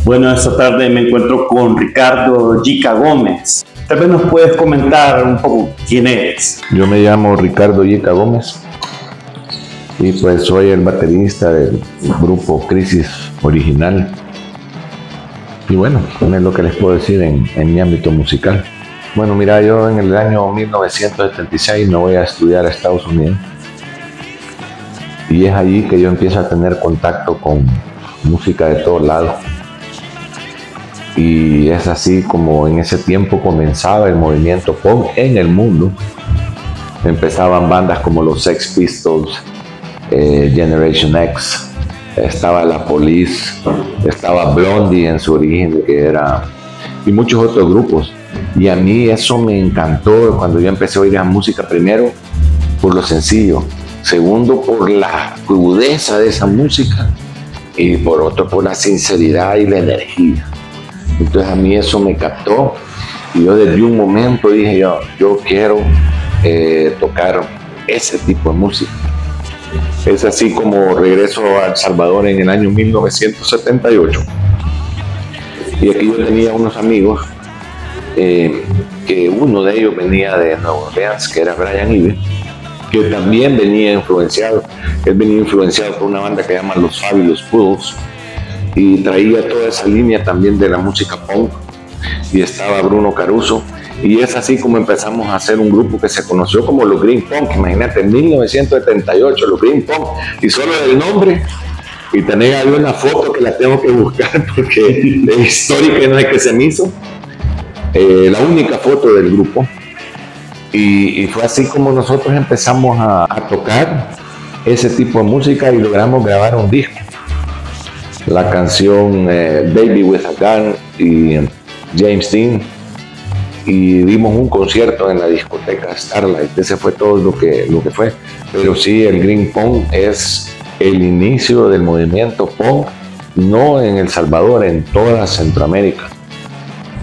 Bueno, esta tarde me encuentro con Ricardo Yica Gómez. Tal vez nos puedes comentar un poco quién eres. Yo me llamo Ricardo Yica Gómez y pues soy el baterista del grupo Crisis Original. Y bueno, es lo que les puedo decir en mi ámbito musical. Bueno, mira, yo en el año 1976 me voy a estudiar a Estados Unidos. Y es allí que yo empiezo a tener contacto con música de todos lados. Y es así como en ese tiempo comenzaba el movimiento punk en el mundo. Empezaban bandas como los Sex Pistols, Generation X, estaba La Police, estaba Blondie en su origen, y muchos otros grupos. Y a mí eso me encantó cuando yo empecé a oír la música, primero por lo sencillo, segundo por la crudeza de esa música y por otro por la sinceridad y la energía. Entonces a mí eso me captó y yo desde un momento dije yo quiero tocar ese tipo de música. Es así como regreso a El Salvador en el año 1978 y aquí yo tenía unos amigos que uno de ellos venía de Nueva Orleans, que era Brian Ibe, que también venía influenciado. Él venía influenciado por una banda que se llama Los Fabulous Fools y traía toda esa línea también de la música punk, y estaba Bruno Caruso, y es así como empezamos a hacer un grupo que se conoció como los Green Punk. Imagínate, en 1978 los Green Punk, y solo el nombre, y tener ahí una foto que la tengo que buscar porque es histórica y no es que se me hizo, la única foto del grupo, y fue así como nosotros empezamos a tocar ese tipo de música y logramos grabar un disco. La canción Baby with a Gun y James Dean, y dimos un concierto en la discoteca Starlight. Ese fue todo lo que fue. Pero sí, el Green Punk es el inicio del movimiento punk, no en El Salvador, en toda Centroamérica.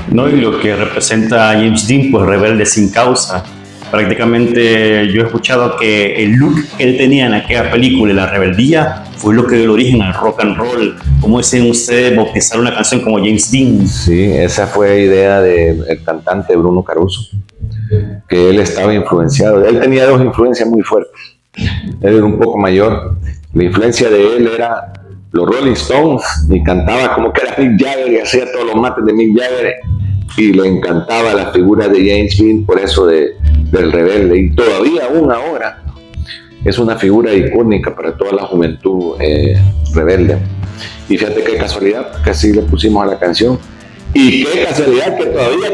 No, y lo que representa a James Dean, pues rebelde sin causa. Prácticamente yo he escuchado que el look que él tenía en aquella película, La Rebeldía, fue lo que dio el origen al rock and roll. ¿Cómo dicen ustedes bautizar una canción como James Dean? Sí, esa fue idea del cantante Bruno Caruso, que él estaba influenciado. Él tenía dos influencias muy fuertes. Él era un poco mayor. La influencia de él era los Rolling Stones, y cantaba como que era Mick Jagger y hacía todos los mates de Mick Jagger, y le encantaba la figura de James Dean, por eso del rebelde, y todavía aún ahora es una figura icónica para toda la juventud rebelde. Y fíjate qué casualidad que así le pusimos a la canción, y qué casualidad que todavía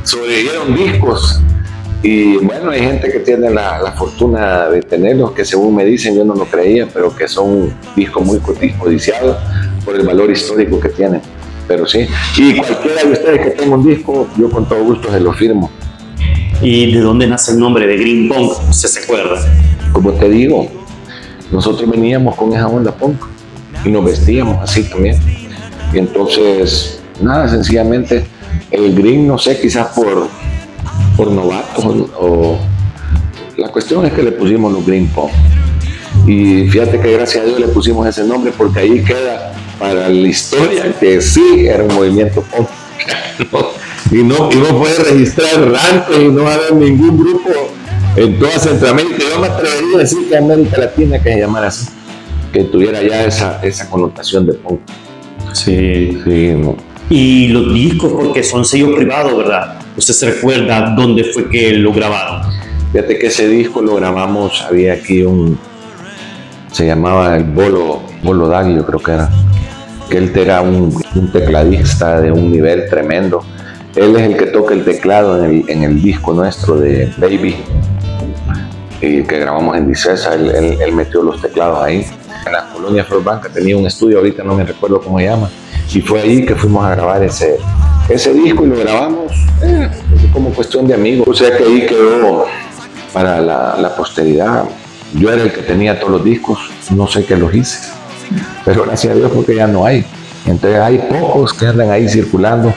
sobrevivieron discos. Y bueno, hay gente que tiene la fortuna de tenerlos, que según me dicen, yo no lo creía, pero que son un disco muy codiciado por el valor histórico que tienen. Pero sí, y cualquiera de ustedes que tenga un disco, yo con todo gusto se lo firmo. ¿Y de dónde nace el nombre de Green Punk? ¿Usted se acuerda? Como te digo, nosotros veníamos con esa onda punk y nos vestíamos así también. Y entonces, nada, sencillamente el green, no sé, quizás por novatos, o la cuestión es que le pusimos los Green Punk. Y fíjate que gracias a Dios le pusimos ese nombre, porque ahí queda para la historia que sí era un movimiento punk. y no puede registrar ranking y no va a haber ningún grupo en toda Centroamérica. Yo me atrevería a decir que América Latina, que se llamara así, que tuviera ya esa connotación de punk. Sí. Sí, no. Y los discos, porque son sellos privados, ¿verdad? ¿Usted se recuerda dónde fue que lo grabaron? Fíjate que ese disco lo grabamos, había aquí se llamaba el Bolo Dagui, yo creo que era, que él era un tecladista de un nivel tremendo. Él es el que toca el teclado en el disco nuestro de Baby, y que grabamos en Dicesa. Él metió los teclados ahí. En la colonia Florbanca tenía un estudio, ahorita no me recuerdo cómo se llama, y fue ahí que fuimos a grabar ese disco, y lo grabamos como cuestión de amigos. O sea que ahí quedó para la posteridad. Yo era el que tenía todos los discos, no sé qué los hice, pero gracias a Dios, porque ya no hay. Entonces hay pocos que andan ahí circulando.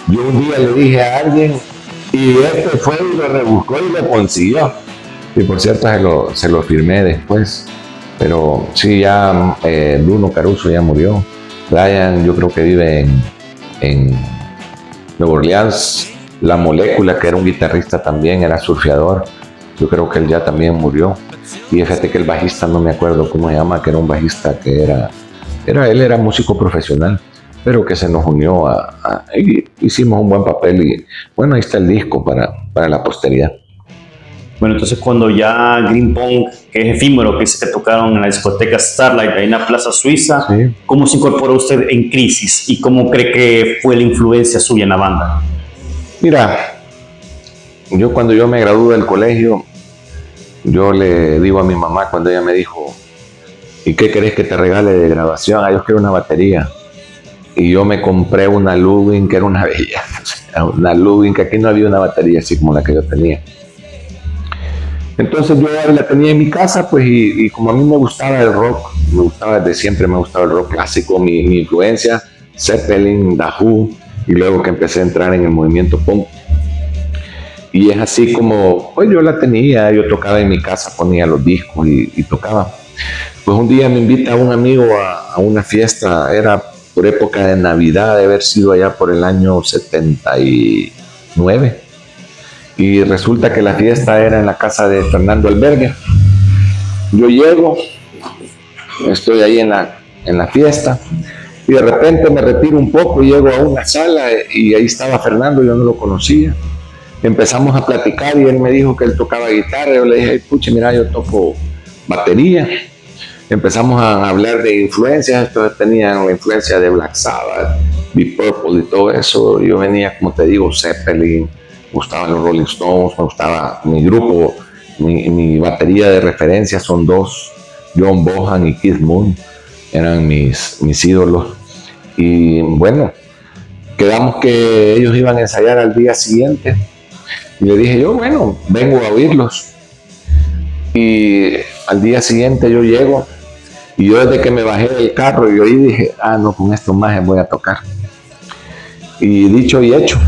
Yo un día le dije a alguien, y fue y lo rebuscó y lo consiguió. Y por cierto se lo firmé después. Pero sí, ya Bruno Caruso ya murió. Brian yo creo que vive en Nueva Orleans. La Molécula, que era un guitarrista también, era surfeador. Yo creo que él ya también murió. Y fíjate que el bajista, no me acuerdo cómo se llama, que era un bajista que él era músico profesional, pero que se nos unió y hicimos un buen papel. Y bueno, ahí está el disco para la posteridad. Bueno, entonces cuando ya Green Punk, que es efímero, que se tocaron en la discoteca Starlight, ahí en la Plaza Suiza, sí. ¿Cómo se incorporó usted en Crisis y cómo cree que fue la influencia suya en la banda? Mira, cuando yo me gradué del colegio, yo le digo a mi mamá cuando ella me dijo, ¿y qué querés que te regale de graduación? Yo quiero una batería. Y yo me compré una Ludwig, que era una belleza, una Ludwig, que aquí no había una batería así como la que yo tenía. Entonces yo la tenía en mi casa, pues, y como a mí me gustaba el rock, desde siempre me gustaba el rock clásico, mi influencia, Zeppelin, The Who, y luego que empecé a entrar en el movimiento punk. Y es así como, pues yo la tenía, yo tocaba en mi casa, ponía los discos y tocaba. Pues un día me invita un amigo a una fiesta, era por época de Navidad, de haber sido allá por el año 79. Y resulta que la fiesta era en la casa de Fernando Albergue. Yo llego, estoy ahí en la fiesta, y de repente me retiro un poco y llego a una sala y ahí estaba Fernando, yo no lo conocía. Empezamos a platicar y él me dijo que él tocaba guitarra. Yo le dije, pucha, mira, yo toco batería. Empezamos a hablar de influencias. Estos tenían la influencia de Black Sabbath, Deep Purple y todo eso. Yo venía, como te digo, Zeppelin, me gustaban los Rolling Stones, me gustaba mi grupo, mi batería de referencia son dos, John Bonham y Keith Moon, eran mis ídolos. Y bueno, quedamos que ellos iban a ensayar al día siguiente. Y le dije yo, bueno, vengo a oírlos. Y al día siguiente yo llego y yo desde que me bajé del carro y oí dije, no, con estos majes voy a tocar. Y dicho y hecho,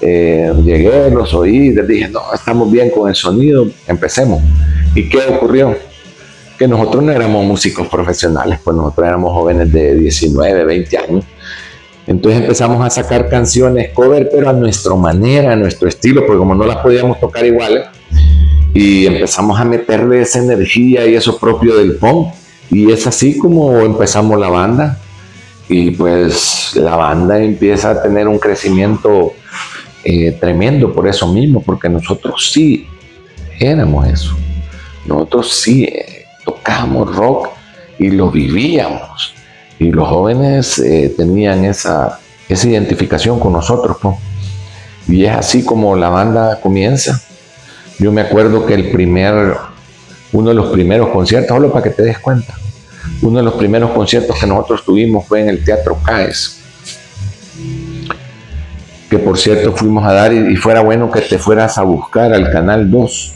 llegué, los oí, les dije, no, estamos bien con el sonido, empecemos. ¿Y qué ocurrió? Que nosotros no éramos músicos profesionales, pues nosotros éramos jóvenes de 19, 20 años. Entonces empezamos a sacar canciones cover, pero a nuestra manera, a nuestro estilo, porque como no las podíamos tocar iguales, y empezamos a meterle esa energía y eso propio del punk, y es así como empezamos la banda. Y pues la banda empieza a tener un crecimiento tremendo por eso mismo, porque nosotros sí éramos eso. Nosotros sí tocábamos rock y lo vivíamos. Y los jóvenes tenían esa identificación con nosotros, pues. Y es así como la banda comienza. Yo me acuerdo que uno de los primeros conciertos, solo para que te des cuenta, uno de los primeros conciertos que nosotros tuvimos fue en el Teatro Caes, que por cierto fuimos a dar, y fuera bueno que te fueras a buscar al Canal 2,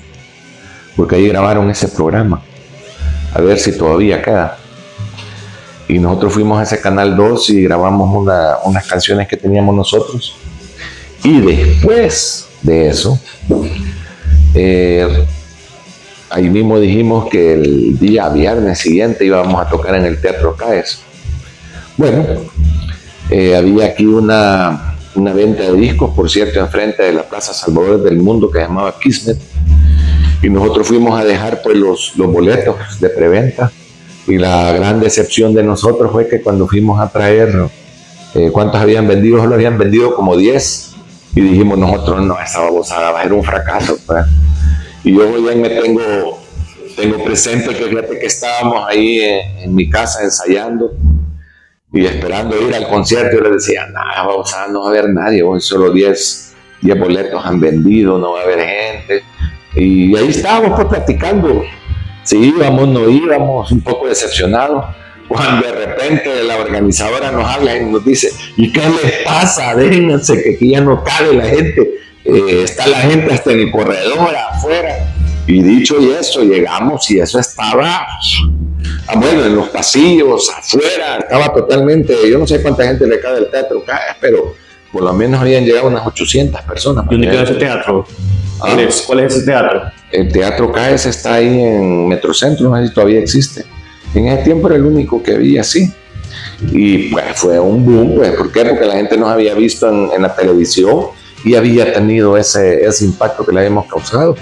porque ahí grabaron ese programa, a ver si todavía queda. Y nosotros fuimos a ese Canal 2 y grabamos unas canciones que teníamos nosotros. Y después de eso, ahí mismo dijimos que el día viernes siguiente íbamos a tocar en el Teatro Caes. Bueno, había aquí una venta de discos, por cierto, enfrente de la Plaza Salvador del Mundo, que se llamaba Kismet. Y nosotros fuimos a dejar pues los boletos de preventa. Y la gran decepción de nosotros fue que cuando fuimos a traer cuántos habían vendido, solo habían vendido como 10. Y dijimos nosotros, no, esa babosada va a ser un fracaso, pues. Y yo muy bien me tengo presente que fíjate que estábamos ahí en mi casa ensayando y esperando ir al concierto. Yo les decía, nada, babosada, no va a haber nadie, hoy solo 10 boletos han vendido, no va a haber gente. Y ahí estábamos pues platicando. Si íbamos, no íbamos, un poco decepcionados, cuando de repente la organizadora nos habla y nos dice, ¿y qué les pasa? Déjense que aquí ya no cabe la gente, está la gente hasta en el corredor afuera. Y dicho y eso, llegamos y eso estaba, bueno, en los pasillos, afuera, estaba totalmente, yo no sé cuánta gente le cabe al Teatro Caes, pero por lo menos habían llegado unas 800 personas. ¿Dónde queda ese teatro? ¿Cuál es ese teatro? El Teatro Caes está ahí en Metrocentro, no sé si todavía existe. En ese tiempo era el único que había así. Y pues fue un boom, pues, ¿por qué? Porque la gente nos había visto en la televisión y había tenido ese impacto que le habíamos causado.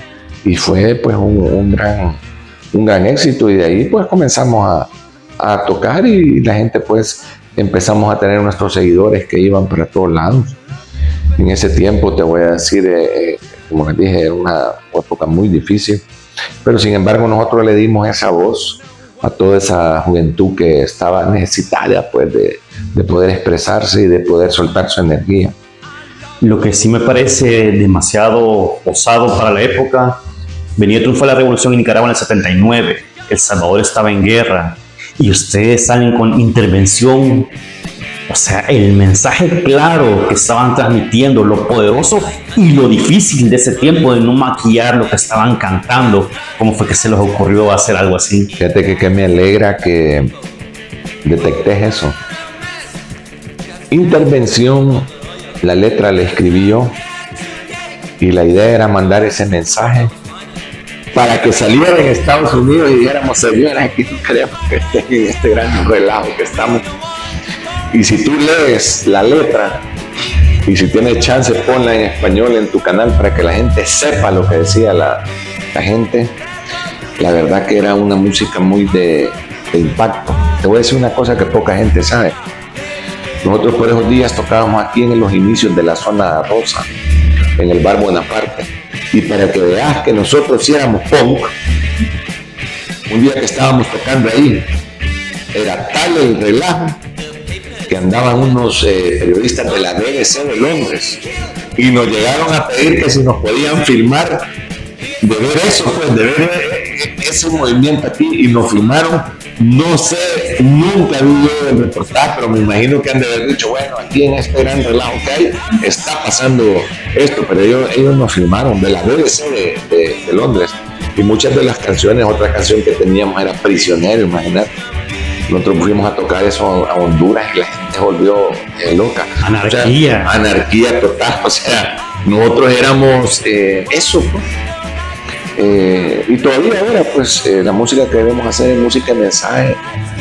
Y fue pues un gran éxito, y de ahí pues comenzamos a tocar, y la gente pues empezamos a tener nuestros seguidores que iban para todos lados. En ese tiempo, te voy a decir, como les dije, era una época muy difícil, pero sin embargo nosotros le dimos esa voz a toda esa juventud que estaba necesitada pues de poder expresarse y de poder soltar su energía. Lo que sí me parece demasiado osado para la época, venía a triunfar la revolución en Nicaragua en el 79, El Salvador estaba en guerra, y ustedes salen con intervención. O sea, el mensaje claro que estaban transmitiendo, lo poderoso y lo difícil de ese tiempo de no maquillar lo que estaban cantando. ¿Cómo fue que se les ocurrió hacer algo así? Fíjate que me alegra que detectes eso. Intervención, la letra la escribí yo, y la idea era mandar ese mensaje para que saliera en Estados Unidos y dijéramos: señores, aquí no queremos que estén en este gran relajo que estamos. Y si tú lees la letra, y si tienes chance, ponla en español en tu canal para que la gente sepa lo que decía la gente. La verdad que era una música muy de impacto. Te voy a decir una cosa que poca gente sabe. Nosotros por esos días tocábamos aquí en los inicios de la zona rosa, en el bar Bonaparte. Y para que veas que nosotros sí éramos punk, un día que estábamos tocando ahí, era tal el relajo que andaban unos periodistas de la BBC de Londres y nos llegaron a pedir que si nos podían filmar, de ver eso, pues, de ver ese movimiento aquí, y nos filmaron. No sé, nunca vi yo el reportaje, pero me imagino que han de haber dicho: bueno, aquí en este gran relajo que hay, está pasando esto. Pero ellos nos filmaron de la BBC de Londres, y muchas de las canciones, otra canción que teníamos era Prisionero, imagínate. Nosotros fuimos a tocar eso a Honduras y la gente se volvió loca. Anarquía. O sea, anarquía total. O sea, nosotros éramos eso, pues. Y todavía ahora, pues, la música que debemos hacer es música de mensaje,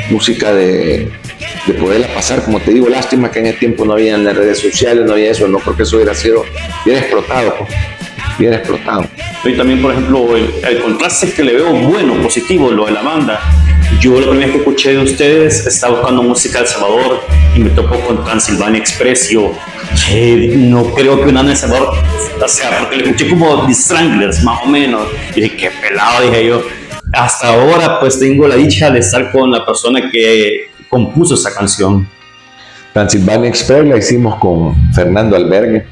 música de poderla pasar. Como te digo, lástima que en ese tiempo no había en las redes sociales, no había eso, no, porque eso hubiera sido bien explotado, pues, bien explotado. Y también, por ejemplo, el contraste que le veo bueno, positivo, lo de la banda. Yo la primera vez que escuché de ustedes estaba buscando música de El Salvador y me tocó con Transylvania Express. Yo no creo que una de El Salvador, o sea, porque le escuché como The Stranglers, más o menos. Y dije: qué pelado, dije yo. Hasta ahora, pues, tengo la dicha de estar con la persona que compuso esa canción. Transylvania Express la hicimos con Fernando Albergue.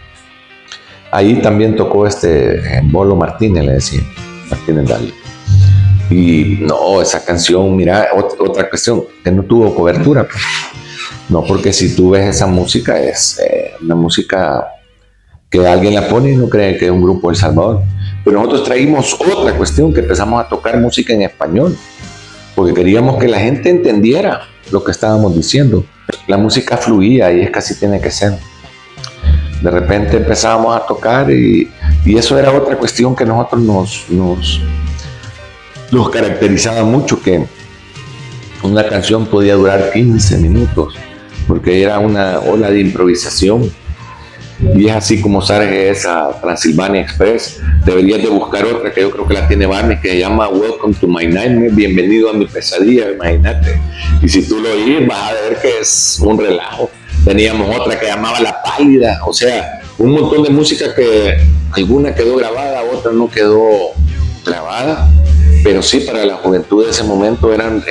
Ahí también tocó Bolo Martínez, le decía, Martínez Dale. Y no, esa canción, mira, otra cuestión, que no tuvo cobertura, pues. No, porque si tú ves esa música, es una música que alguien la pone y no cree que es un grupo de El Salvador. Pero nosotros traímos otra cuestión, que empezamos a tocar música en español, porque queríamos que la gente entendiera lo que estábamos diciendo. La música fluía, y es que así tiene que ser. De repente empezábamos a tocar y eso era otra cuestión que nosotros nos caracterizaba mucho, que una canción podía durar 15 minutos, porque era una ola de improvisación. Y es así como sale esa Transylvania Express. Deberías de buscar otra que yo creo que la tiene Barney, que se llama Welcome to My Nightmare, bienvenido a mi pesadilla, imagínate. Y si tú lo oyes, vas a ver que es un relajo. Teníamos otra que llamaba La Pálida. O sea, un montón de música que alguna quedó grabada, otra no quedó grabada, pero sí, para la juventud de ese momento eran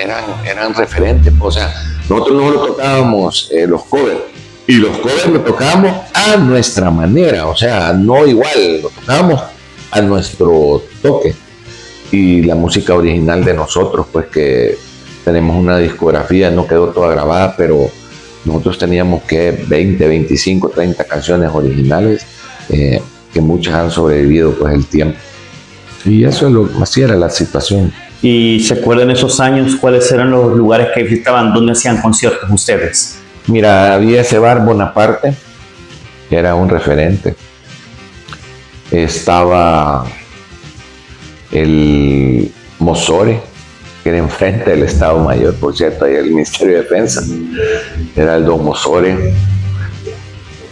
referentes. O sea, nosotros no lo tocábamos los covers, y los covers lo tocábamos a nuestra manera, o sea, no igual, lo tocábamos a nuestro toque. Y la música original de nosotros, pues, que tenemos una discografía, no quedó toda grabada, pero nosotros teníamos que 20, 25, 30 canciones originales, que muchas han sobrevivido pues el tiempo. Y eso así era la situación. ¿Y se acuerdan esos años cuáles eran los lugares que visitaban, donde hacían conciertos ustedes? Mira, había ese bar Bonaparte, que era un referente. Estaba el Mosore, que era enfrente del Estado Mayor, por cierto, ahí el Ministerio de Defensa, era el Don Mosore.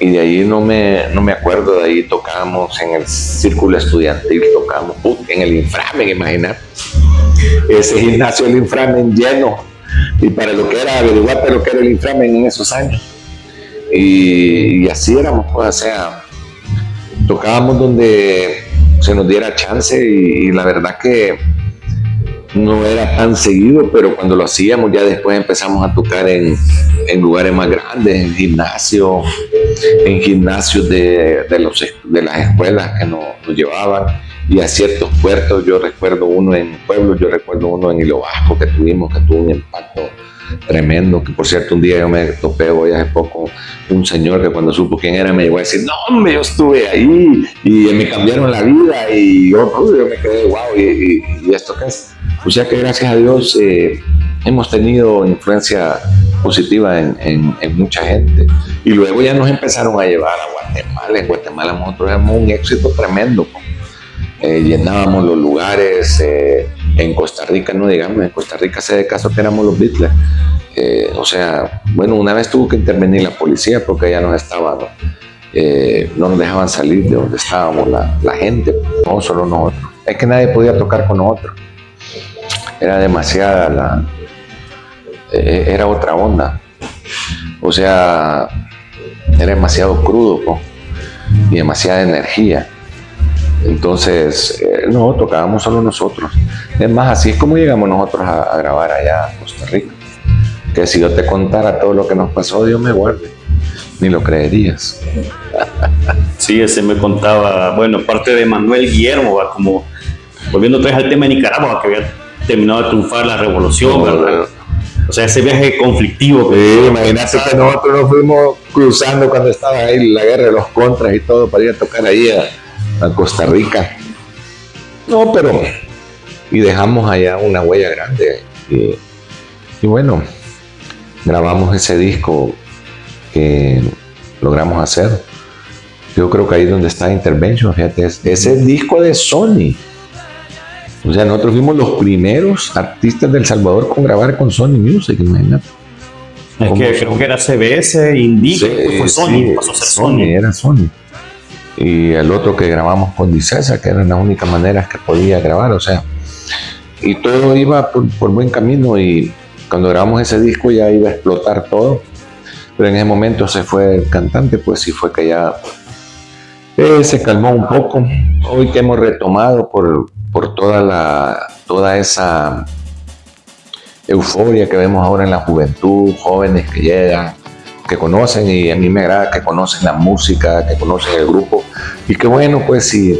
Y de ahí no me acuerdo, de ahí tocábamos en el círculo estudiantil, tocábamos en el Inframen, imagínate. Ese gimnasio del Inframen lleno, y para lo que era, averiguarte lo que era el Inframen en esos años. Y así éramos, pues, o sea, tocábamos donde se nos diera chance y la verdad que no era tan seguido, pero cuando lo hacíamos ya después empezamos a tocar en lugares más grandes, en gimnasios de las escuelas que nos llevaban, y a ciertos puertos. Yo recuerdo uno en Pueblo, yo recuerdo uno en Hilo Bajo que tuvo un impacto tremendo, que por cierto un día yo me topé hoy hace poco un señor que cuando supo quién era me llegó a decir, no hombre, yo estuve ahí y me cambiaron la vida, y yo me quedé wow, y esto qué es. O sea que gracias a Dios hemos tenido influencia positiva en mucha gente, y luego ya nos empezaron a llevar a Guatemala. En Guatemala nosotros éramos un éxito tremendo, llenábamos los lugares. En Costa Rica, no digamos, en Costa Rica se de caso que éramos los Beatles. O sea, bueno, una vez tuvo que intervenir la policía porque ya nos estaban, no nos dejaban salir de donde estábamos la gente, no solo nosotros. Es que nadie podía tocar con nosotros. Era demasiada era otra onda. O sea, era demasiado crudo, y demasiada energía. Entonces, no, tocábamos solo nosotros. Es más, así es como llegamos nosotros a grabar allá a Costa Rica. Que si yo te contara todo lo que nos pasó, Dios me guarde, ni lo creerías. Sí, ese me contaba, bueno, parte de Manuel Guillermo, como volviendo otra vez al tema de Nicaragua, que había terminado de triunfar la revolución, ¿verdad? O sea, ese viaje conflictivo. Imagínate que nosotros nos fuimos cruzando cuando estaba ahí la guerra de los contras y todo para ir a tocar ahí a Costa Rica. No, pero y dejamos allá una huella grande, y bueno, grabamos ese disco que logramos hacer. Yo creo que ahí es donde está Intervention, fíjate, ese disco de Sony. O sea, nosotros fuimos los primeros artistas del Salvador con grabar con Sony Music, imagínate. Es que creo que era CBS, Indica, fue Sony, sí, pasó a ser Sony. Era Sony. Y el otro que grabamos con Dicesa, que eran las únicas maneras que podía grabar, o sea, y todo iba por buen camino, y cuando grabamos ese disco ya iba a explotar todo, pero en ese momento se fue el cantante, pues sí fue que ya se calmó un poco. Hoy que hemos retomado por toda esa euforia que vemos ahora en la juventud, jóvenes que llegan, que conocen, y a mí me agrada que conocen la música, que conocen el grupo, y que bueno, pues sí,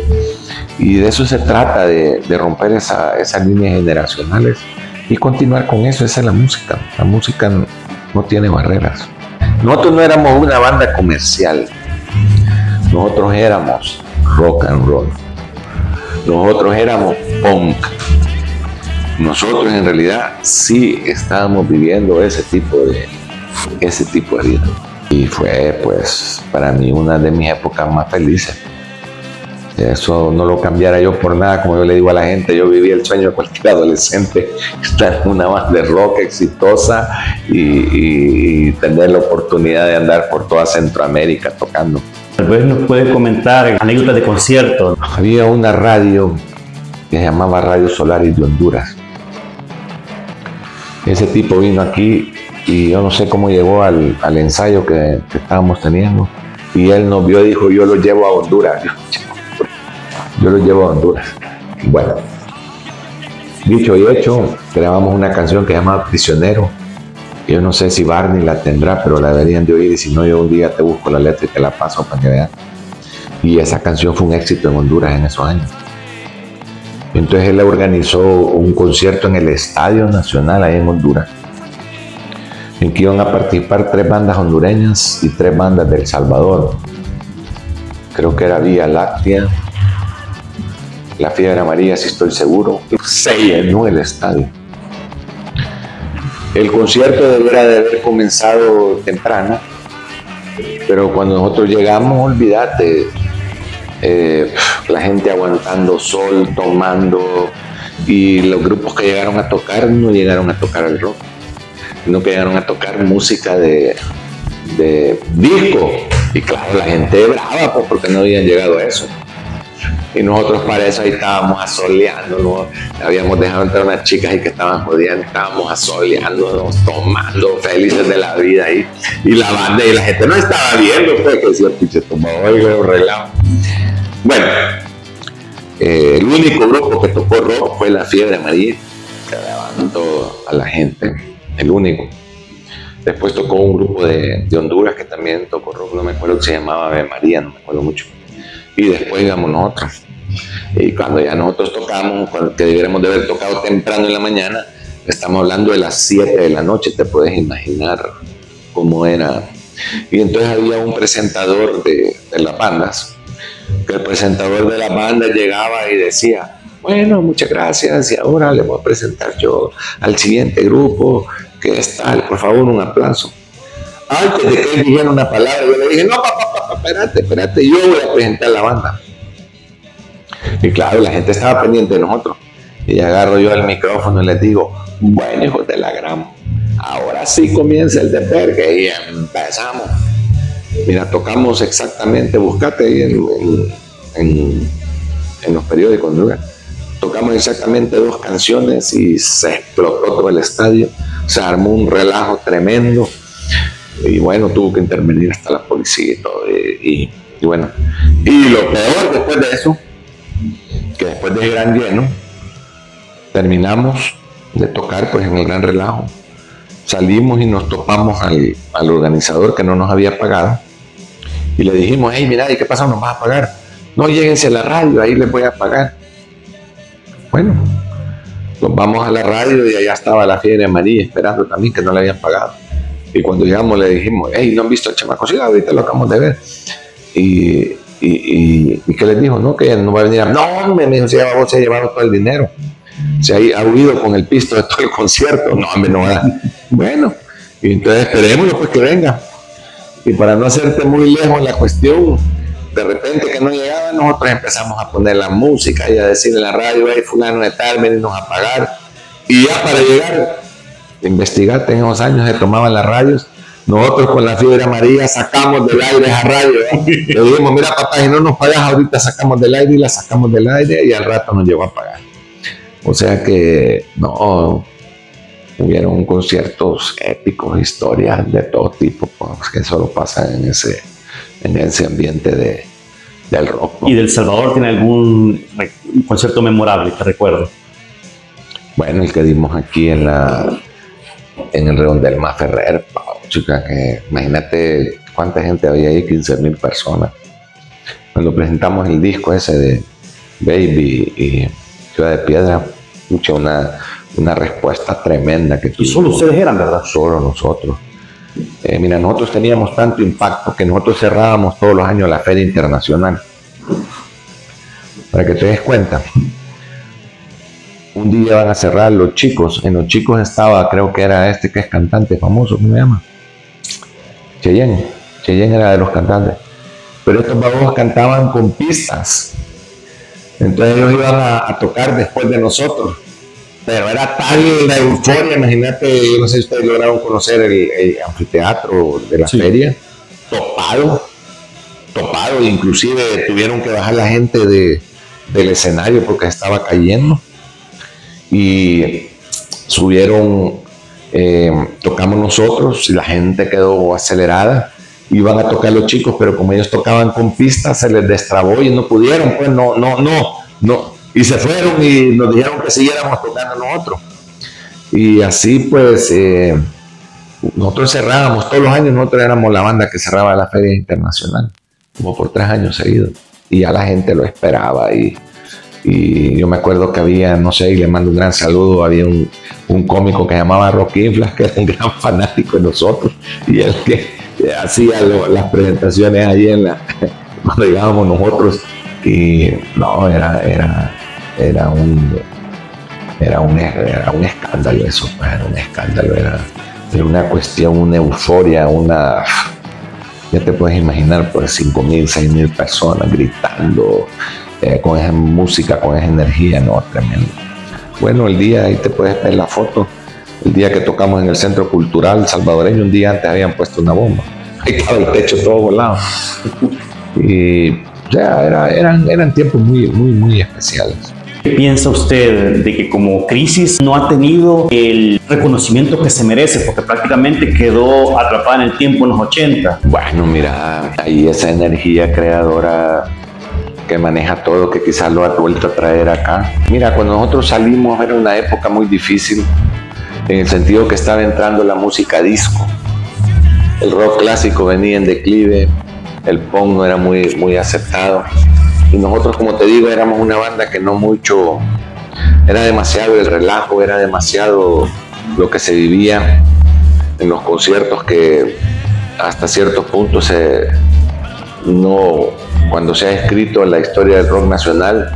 y de eso se trata, de romper esas líneas generacionales y continuar con eso. Esa es la música no tiene barreras. Nosotros no éramos una banda comercial, nosotros éramos rock and roll, nosotros éramos punk. Nosotros en realidad sí estábamos viviendo ese tipo de vida. Y fue, pues, para mí una de mis épocas más felices. Eso no lo cambiara yo por nada. Como yo le digo a la gente, yo viví el sueño de cualquier adolescente, estar en una banda de rock exitosa y tener la oportunidad de andar por toda Centroamérica tocando. Tal vez nos puede comentar anécdotas de conciertos. Había una radio que se llamaba Radio Solaris de Honduras. Ese tipo vino aquí y yo no sé cómo llegó al ensayo que estábamos teniendo, y él nos vio y dijo, yo lo llevo a Honduras. Yo lo llevo a Honduras. Bueno, dicho y hecho, grabamos una canción que se llama Prisionero. Yo no sé si Barney la tendrá, pero la deberían de oír, y si no, yo un día te busco la letra y te la paso para que vean. Y esa canción fue un éxito en Honduras en esos años. Entonces él organizó un concierto en el Estadio Nacional ahí en Honduras, en que iban a participar 3 bandas hondureñas y 3 bandas de El Salvador. Creo que era Vía Láctea, La Fiebre Amarilla, si estoy seguro. Se llenó el estadio. El concierto debería de haber comenzado temprano, pero cuando nosotros llegamos, olvídate, la gente aguantando sol, tomando, Y los grupos que llegaron a tocar no llegaron a tocar el rock, sino que llegaron a tocar música de disco. Y claro, la gente brava pues, porque no habían llegado a eso. Y nosotros para eso ahí estábamos asoleándonos, habíamos dejado entrar unas chicas ahí que estaban jodiendo, estábamos asoleándonos, tomando, felices de la vida ahí. Y la banda y la gente no estaba viendo, pues, que decía, pinche tomador, un relajo. Bueno, el único grupo que tocó rock fue La Fiebre Amarilla, que levantó a la gente, el único. Después tocó un grupo de Honduras que también tocó rock, no me acuerdo que se llamaba Ave María, no me acuerdo mucho. Y después íbamos nosotros. Y cuando ya nosotros tocamos, que deberíamos de haber tocado temprano en la mañana, estamos hablando de las 7 de la noche, te puedes imaginar cómo era. Y entonces había un presentador de las bandas, que el presentador de la banda llegaba y decía, bueno, muchas gracias, y ahora le voy a presentar yo al siguiente grupo, que es tal, por favor, un aplauso. Antes de que él dijera una palabra, yo le dije, no, papá, espérate, yo voy a presentar la banda. Y claro, la gente estaba pendiente de nosotros. Y agarro yo el micrófono y les digo, bueno, hijos de la gran, ahora sí comienza el desvergue y empezamos. Mira, tocamos exactamente, buscate ahí en los periódicos, ¿no? Tocamos exactamente 2 canciones y se explotó todo el estadio. Se armó un relajo tremendo. Y bueno, tuvo que intervenir hasta la policía y todo. Y bueno, y lo peor después de eso, que después del gran lleno, terminamos de tocar pues en el gran relajo. Salimos y nos topamos al organizador que no nos había pagado. Y le dijimos, hey, mira, ¿y qué pasa? ¿Nos vas a pagar? No, lléguense a la radio, ahí les voy a pagar. Bueno, nos vamos a la radio y allá estaba La Fiebre Amarilla esperando también, que no le habían pagado. Y cuando llegamos le dijimos, hey, ¿no han visto al chamaco? Sí, ahorita lo acabamos de ver. ¿Y qué les dijo? No, que no va a venir. No, me dijo, se ha llevado todo el dinero. Se ha huido con el pisto de todo el concierto. No, hombre, no va. Bueno, y entonces esperémoslo pues que venga. Y para no hacerte muy lejos la cuestión, de repente que no llegaba, nosotros empezamos a poner la música y a decirle en la radio, hey, fulano de tal, venirnos a pagar. Y ya para llegar, investigate, en esos años se tomaban las radios. Nosotros con La Fiebre Amarilla sacamos del aire esa radio. Le dijimos, mira papá, si no nos pagas ahorita sacamos del aire, y la sacamos del aire y al rato nos llegó a pagar. O sea que no, hubieron conciertos épicos, historias de todo tipo, pues, que solo pasan en ese ambiente del rock. ¿Y del Salvador tiene algún concierto memorable que recuerdo? Bueno, el que dimos aquí en el Redondel Maferrer, chica, que imagínate cuánta gente había ahí, 15,000 personas. Cuando presentamos el disco ese de Baby y Ciudad de Piedra, escuché una respuesta tremenda que tuvimos. Y solo ustedes eran, ¿verdad? Solo nosotros. Mira, nosotros teníamos tanto impacto que nosotros cerrábamos todos los años la Feria Internacional. Para que te des cuenta. Un día van a cerrar Los Chicos. En Los Chicos estaba, creo que era este que es cantante famoso, ¿cómo se llama? Cheyenne era de los cantantes. Pero estos babos cantaban con pistas. Entonces ellos iban a tocar después de nosotros. Pero era tal la euforia, imagínate, yo no sé si ustedes lograron conocer el anfiteatro de la feria, topado, inclusive tuvieron que bajar la gente del escenario porque estaba cayendo. Y subieron, tocamos nosotros y la gente quedó acelerada. Iban a tocar Los Chicos, pero como ellos tocaban con pistas, se les destrabó y no pudieron, pues no. Y se fueron y nos dijeron que siguiéramos tocando nosotros. Y así pues, nosotros cerrábamos todos los años, nosotros éramos la banda que cerraba la Feria Internacional, como por 3 años seguidos. Y ya la gente lo esperaba y yo me acuerdo que había, no sé, y le mando un gran saludo, había un cómico que se llamaba Rocky Inflas, que era un gran fanático de nosotros, y él que hacía las presentaciones ahí cuando llegábamos nosotros, y no, era un escándalo eso, era un escándalo, era una cuestión, una euforia, ya te puedes imaginar, pues 5,000, 6,000 personas gritando, con esa música, con esa energía, no, tremendo. Bueno, el día, ahí te puedes ver la foto, el día que tocamos en el Centro Cultural Salvadoreño, un día antes habían puesto una bomba. Ahí estaba el techo todo volado. Y ya eran tiempos muy especiales. ¿Qué piensa usted de que como Crisis no ha tenido el reconocimiento que se merece, porque prácticamente quedó atrapada en el tiempo en los 80? Bueno, mira, hay esa energía creadora que maneja todo, que quizás lo ha vuelto a traer acá. Mira, cuando nosotros salimos era una época muy difícil, en el sentido que estaba entrando la música disco. El rock clásico venía en declive, el punk no era muy aceptado. Y nosotros, como te digo, éramos una banda que no mucho, era demasiado el relajo, era demasiado lo que se vivía en los conciertos, que hasta ciertos puntos cuando se ha escrito la historia del rock nacional,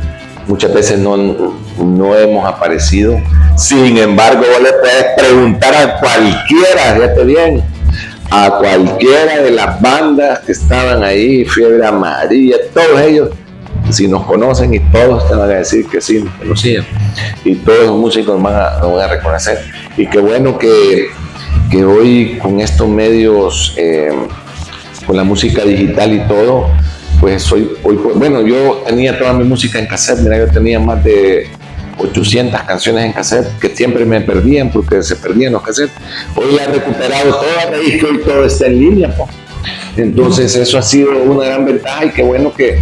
muchas veces no hemos aparecido. Sin embargo, vos le puedes preguntar a cualquiera, fíjate bien, a cualquiera de las bandas que estaban ahí, Fiebre Amarilla, todos ellos, si nos conocen, y todos te van a decir que sí, nos conocían, y todos los músicos nos van a reconocer. Y qué bueno que hoy con estos medios, con la música digital y todo, pues bueno, yo tenía toda mi música en cassette. Mira, yo tenía más de 800 canciones en cassette que siempre me perdían porque se perdían los cassettes. Hoy la he recuperado toda, y que hoy todo está en línea, po. Entonces eso ha sido una gran ventaja, y qué bueno que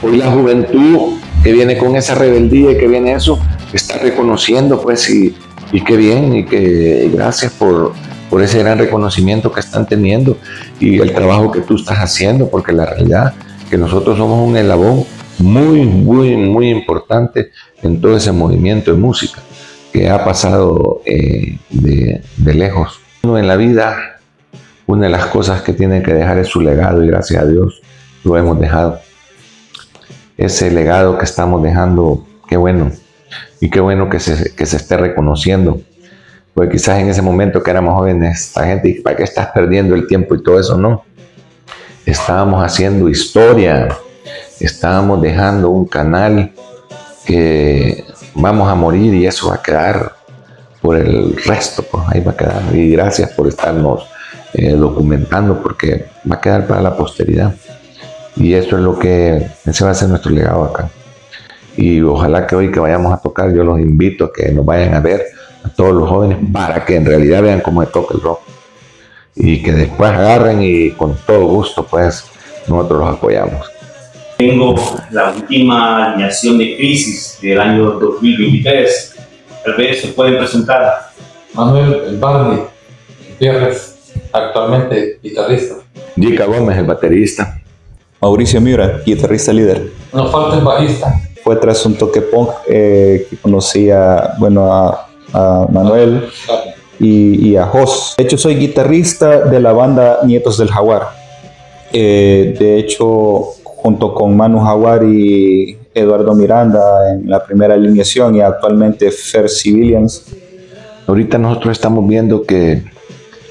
hoy la juventud que viene con esa rebeldía y que viene eso, está reconociendo, pues, y qué bien, y gracias por ese gran reconocimiento que están teniendo y el trabajo que tú estás haciendo, porque la realidad que nosotros somos un eslabón muy importante en todo ese movimiento de música que ha pasado de lejos. Uno en la vida, una de las cosas que tiene que dejar es su legado, y gracias a Dios lo hemos dejado. Ese legado que estamos dejando, qué bueno, y qué bueno que se esté reconociendo. Porque quizás en ese momento que éramos jóvenes, esta gente, ¿para qué estás perdiendo el tiempo y todo eso? No. Estábamos haciendo historia, estábamos dejando un canal que vamos a morir, y eso va a quedar por el resto, pues ahí va a quedar. Y gracias por estarnos documentando, porque va a quedar para la posteridad. Y eso es lo que ese va a ser nuestro legado acá. Y ojalá que hoy que vayamos a tocar, yo los invito a que nos vayan a ver, a todos los jóvenes, para que en realidad vean cómo se toca el rock, y que después agarren, y con todo gusto pues nosotros los apoyamos. Tengo la última alineación de Crisis del año 2023. Tal vez se pueden presentar. Manuel El Barney Gutiérrez, actualmente guitarrista. Jica Gómez, el baterista. Mauricio Miura, guitarrista líder. Nos falta el bajista. Fue tras un toque punk que conocía, bueno, a Manuel y a Jos. De hecho, soy guitarrista de la banda Nietos del Jaguar. De hecho, junto con Manu Jaguar y Eduardo Miranda en la primera alineación, y actualmente Fer Civilians. Ahorita nosotros estamos viendo que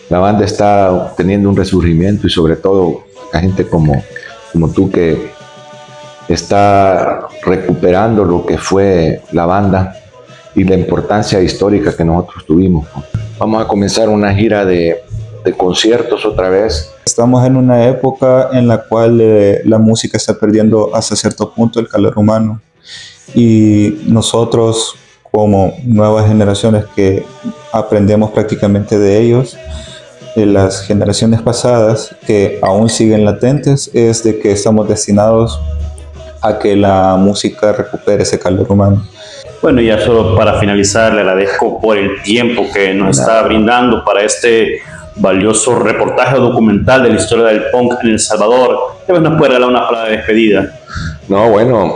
la banda está teniendo un resurgimiento, y sobre todo la gente como tú, que está recuperando lo que fue la banda y la importancia histórica que nosotros tuvimos. Vamos a comenzar una gira de conciertos otra vez. Estamos en una época en la cual la música está perdiendo hasta cierto punto el calor humano, y nosotros, como nuevas generaciones que aprendemos prácticamente de ellos, de las generaciones pasadas que aún siguen latentes, es de que estamos destinados a que la música recupere ese calor humano. Bueno, ya solo para finalizar, le agradezco por el tiempo que nos está brindando para este valioso reportaje documental de la historia del punk en El Salvador. ¿Nos puede regalar una palabra de despedida? No, bueno,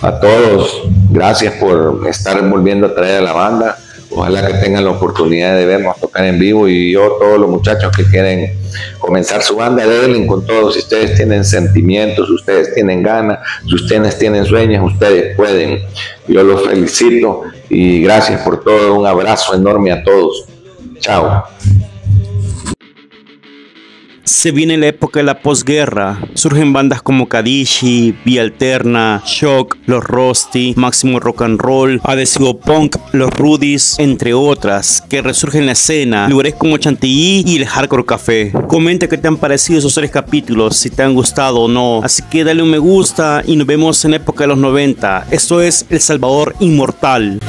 a todos, gracias por estar volviendo a traer a la banda. Ojalá que tengan la oportunidad de vernos tocar en vivo, y yo, todos los muchachos que quieren comenzar su banda, denle con todos. Si ustedes tienen sentimientos, si ustedes tienen ganas, si ustedes tienen sueños, ustedes pueden. Yo los felicito y gracias por todo. Un abrazo enorme a todos. Chao. Se viene la época de la posguerra. Surgen bandas como Kadishi, Vía Alterna, Shock, Los Rusty, Máximo Rock and Roll, Adhesivo Punk, Los Rudis, entre otras, que resurgen en la escena, lugares como Chantilly y el Hardcore Café. Comenta qué te han parecido esos 3 capítulos, si te han gustado o no. Así que dale un me gusta y nos vemos en la época de los 90. Esto es El Salvador Inmortal.